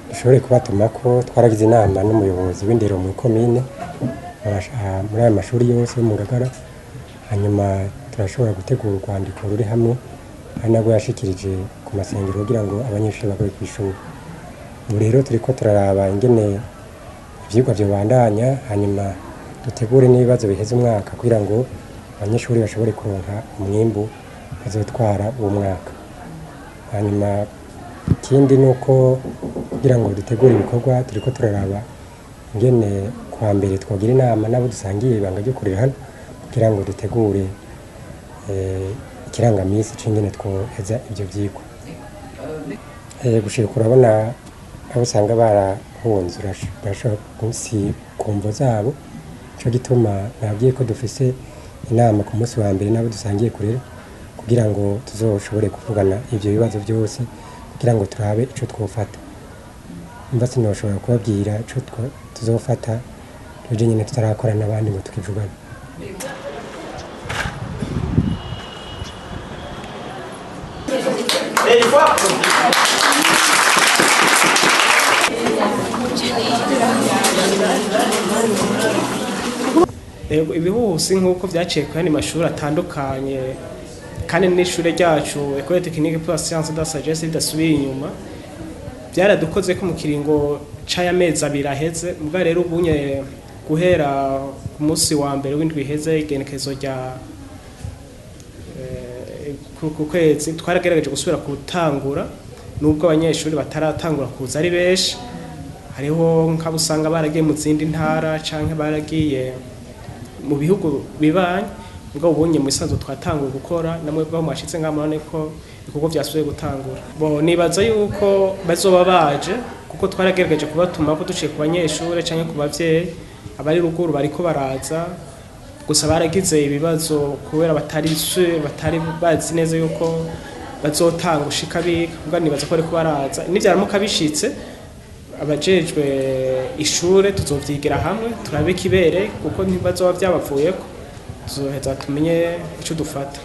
dushobore kubatuma ko twaragize inama n'umuyobozi w'indero mu komine muri aya mashuri yose yo mu Ngagara, hanyuma turashobora gutegura urwandiko ruri hamwe ari nabwo yashikirije ku masengero kugira ngo abanyeshuri bagabe ku ishuri. Ubu rero turiko turaraba ingene ivyigwa vyobandanya, hanyuma dutegure n'ibibazo biheze umwaka kugira ngo abanyeshuri bashobore kuronka umwimbu bazotwara uwo mwaka. Hanyuma ikindi nuko kugira ngo dutegure ibikorwa turiko turaraba ingene kwa mbere twogira inama nabo dusangiye ibanga ryo kurera hano kugira ngo dutegure ikirangamisi c'ingene twoheza ivyo vyigwa. Gushika urabona aho usanga barahunze urashobora kunsi kumvo zabo, nico gituma nabwiye ko dufise inama ku munsi wa mbere nabo dusangiye kurera kugira ngo tuzoshobore kuvugana ivyo bibazo byose kugira ngo turabe ico twofata. Mba sinoshobora kubabwira ico tuzofata tuje nyene tutarakora n'abandi ngo tukivugana. Ibihuhusi nk'uko vyaciye ku yandi mashuri atandukanye kandi n'ishure ryacu Ecole Technique pour la Science de la Sagesse ridasubiye inyuma, byaradukoze ko mu kiringo c'amezi abiri aheze. Mbwa rero ubunye guhera ku munsi wa mbere w'indwi iheze igenekezo rya ku kwezi twaragerageje gusubira gutangura, nubwo abanyeshuri bataratangura kuza ari benshi. Hariho nk'abusanga baragiye mu zindi ntara canke baragiye mu bihugu bibanye, ubwo ubunye mu isanzwe twatanguye gukora namwe bwo mwashitse ngamane ko ibikorwa vyasubiye gutangura. Nibaza yuko bazoba baje kuko twaragerageje kubatuma ko duciye ku banyeshuri canke ku bavyeyi abari ruguru bariko baraza, gusa baragize ibibazo kubera batari bazi neza yuko bazotanga ushika biga. Ubwo nibaza ko ariko baraza n'ivyaramuka bishitse abajejwe ishure tuzovyigira hamwe turabe kibere kuko ntibazoba vyabavuyeko, tuzoheza tumenye ico dufata.